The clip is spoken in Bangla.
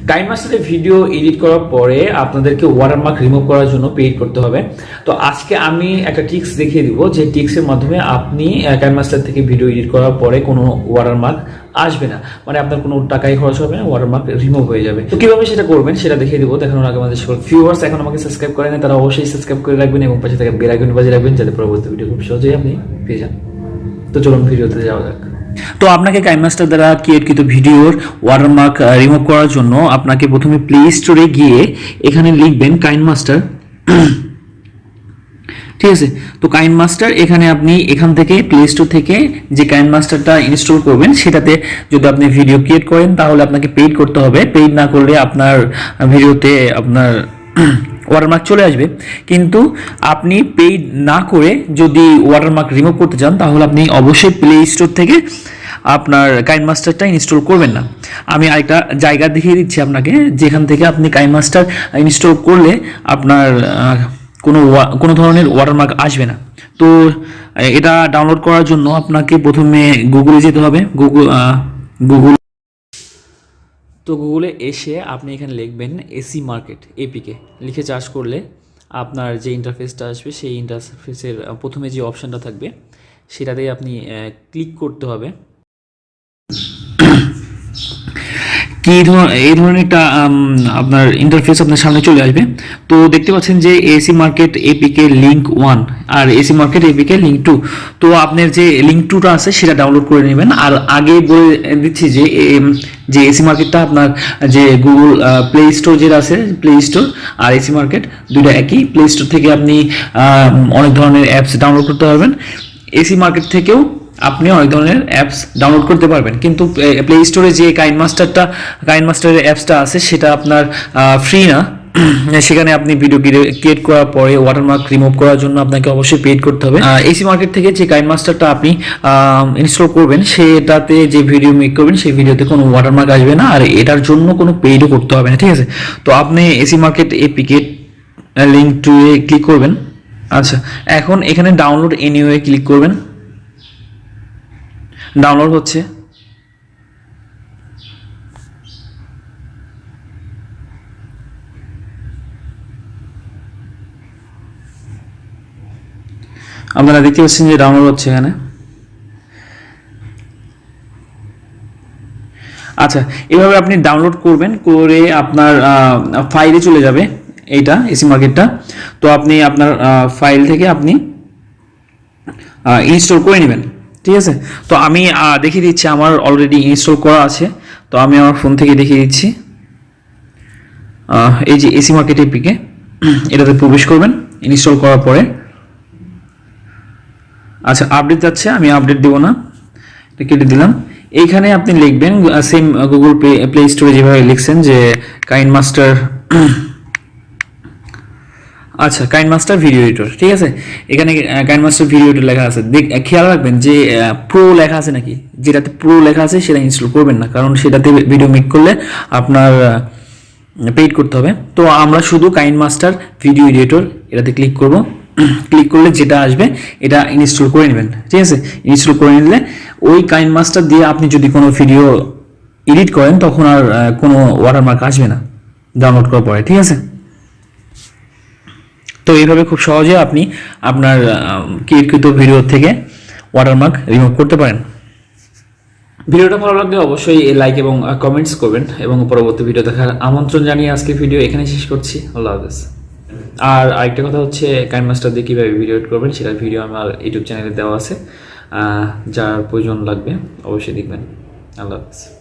কাইনমাস্টারে ভিডিও এডিট করার পরে আপনাদেরকে ওয়াটারমার্ক রিমুভ করার জন্য পেইড করতে হবে। তো আজকে আমি একটা টিক্স দেখিয়ে দিব, যে টিক্সের মাধ্যমে আপনি কাইনমাস্টার থেকে ভিডিও এডিট করার পরে কোনো ওয়াটারমার্ক আসবে না, মানে আপনার কোনো টাকাই খরচ হবে না, ওয়াটারমার্ক রিমুভ হয়ে যাবে। তো কিভাবে সেটা করবেন সেটা দেখিয়ে দিব। দেখানোর আগে আমাদের সকল ভিউয়ার্স এখন আমাকে সাবস্ক্রাইব করেন, তারা অবশ্যই সাবস্ক্রাইব করে রাখবেন এবং পাশে থাকা বেল আইকন বাজিয়ে রাখবেন, যাতে পরবর্তী ভিডিও খুব সহজেই আপনি পেয়ে যান। তো চলুন ভিডিওতে যাওয়া যাক। তো আপনাকে কাইনমাস্টার দ্বারা ক্রিয়েটকৃত ভিডিওর ওয়াটারমার্ক রিমুভ করার জন্য আপনাকে প্রথমে প্লে স্টোরে গিয়ে এখানে লিখবেন কাইনমাস্টার, ঠিক আছে। তো কাইনমাস্টার এখানে আপনি এখান থেকে প্লে স্টোর থেকে যে কাইনমাস্টারটা ইনস্টল করবেন সেটাতে যদি আপনি ভিডিও ক্রিয়েট করেন তাহলে আপনাকে পেইড করতে হবে। পেইড না করলে আপনার ভিডিওতে আপনার ওয়াটারমার্ক চলে আসবে। কিন্তু আপনি পেইড না করে যদি ওয়াটারমার্ক রিমুভ করতে চান তাহলে আপনি অবশ্যই প্লে স্টোর থেকে আপনার কাইনমাস্টারটা ইনস্টল করবেন না। আমি আরেকটা জায়গা দেখিয়ে দিচ্ছি আপনাকে, যেখান থেকে আপনি কাইনমাস্টার ইনস্টল করলে আপনার কোনো ধরনের ওয়াটারমার্ক আসবে না। তো এটা ডাউনলোড করার জন্য আপনাকে প্রথমে গুগলে যেতে হবে। গুগলে এসে আপনি এখানে লিখবেন এসি মার্কেট এপিকে, লিখে সার্চ করলে আপনার যে ইন্টারফেসটা আসবে সেই ইন্টারফেসের প্রথমে যে অপশানটা থাকবে সেটাতেই আপনি ক্লিক করতে হবে। এই ধরনের একটা আপনার ইন্টারফেস আপনার সামনে চলে আসবে। তো দেখতে পাচ্ছেন যে এসি মার্কেট এপিকে লিঙ্ক 1 আর এসি মার্কেট এপিকে লিঙ্ক 2। তো আপনার যে লিঙ্ক 2টা আছে সেটা ডাউনলোড করে নেবেন। আর আগে বলে দিচ্ছি যে এসি মার্কেটটা আপনার যে গুগল প্লে স্টোর যেটা আছে, প্লে স্টোর আর এসি মার্কেট দুইটা একই। প্লে স্টোর থেকে আপনি অনেক ধরনের অ্যাপস ডাউনলোড করতে পারবেন, এসি মার্কেট থেকেও আপনি অনেক ধরনের অ্যাপস ডাউনলোড করতে পারবেন। কিন্তু প্লে স্টোরে যে কাইনমাস্টারের অ্যাপসটা আছে সেটা আপনার ফ্রি না। সেখানে আপনি ভিডিও ক্রিয়েট করার পরে ওয়াটারমার্ক রিমুভ করার জন্য আপনাকে অবশ্যই পেইড করতে হবে। এসি মার্কেট থেকে যে কাইনমাস্টারটা আপনি ইনস্টল করবেন সেটাতে যে ভিডিও মেক করবেন সেই ভিডিওতে কোনো ওয়াটারমার্ক আসবে না, আর এটার জন্য কোনো পেইডও করতে হবে না, ঠিক আছে। তো আপনি এসি মার্কেট এপিকে লিঙ্ক 2 এ ক্লিক করবেন। আচ্ছা, এখন এখানে ডাউনলোড এনিওয়ে ক্লিক করবেন। ডাউনলোড হচ্ছে। আপনারা দেখতে পাচ্ছেন যে ডাউনলোড হচ্ছে এখানে। আচ্ছা, এভাবে আপনি ডাউনলোড করবেন, করে আপনার ফাইলে চলে যাবে এইটা এসি মার্কেটটা। তো আপনি আপনার ফাইল থেকে আপনি ইনস্টল করে নেবেন, ঠিক আছে। তো আমি দেখিয়ে দিচ্ছি, আমার অলরেডি ইনস্টল করা আছে। তো আমি আমার ফোন থেকে দেখিয়ে দিচ্ছি। এই যে এসি মার্কেট এপিকে, এটাতে প্রবেশ করবেন ইনস্টল করার পরে। আচ্ছা, আপডেট যাচ্ছে, আমি আপডেট দেবো না, এটা কেটে দিলাম। এইখানে আপনি লিখবেন সেম গুগল প্লে স্টোরে যেভাবে লিখছেন যে কাইনমাস্টার, আচ্ছা কাইনমাস্টার ভিডিও এডিটর, ঠিক আছে। এখানে কাইনমাস্টার ভিডিও এডিটর লেখা আছে, খেয়াল রাখবেন যে প্রো লেখা আছে নাকি। যেটাতে প্রো লেখা আছে সেটা ইনস্টল করবেন না, কারণ সেটাতে ভিডিও মেক করলে আপনার পেইড করতে হবে। তো আমরা শুধু কাইনমাস্টার ভিডিও এডিটর এটাতে ক্লিক করব। ক্লিক করলে যেটা আসবে এটা ইনস্টল করে নেবেন, ঠিক আছে। ইনস্টল করে নিলে ওই কাইনমাস্টার দিয়ে আপনি যদি কোনো ভিডিও এডিট করেন তখন আর কোনো ওয়াটারমার্ক আসবে না ডাউনলোড করার পরে, ঠিক আছে। তো এইভাবে খুব সহজে আপনি আপনার ক্রিয়েটকৃত ভিডিও থেকে ওয়াটারমার্ক রিমুভ করতে পারেন। ভিডিওটা ভালো লাগলে অবশ্যই লাইক এবং কমেন্টস করবেন, এবং পরবর্তী ভিডিও দেখার আমন্ত্রণ জানিয়ে আজকের ভিডিও এখানে শেষ করছি। আল্লাহ হাফেজ। আর আরেকটা কথা হচ্ছে, কাইনমাস্টার দিয়ে কীভাবে ভিডিও এডিট করবেন সেটার ভিডিও আমার ইউটিউব চ্যানেলে দেওয়া আছে, যার প্রয়োজন লাগবে অবশ্যই দেখবেন। আল্লাহ হাফেজ।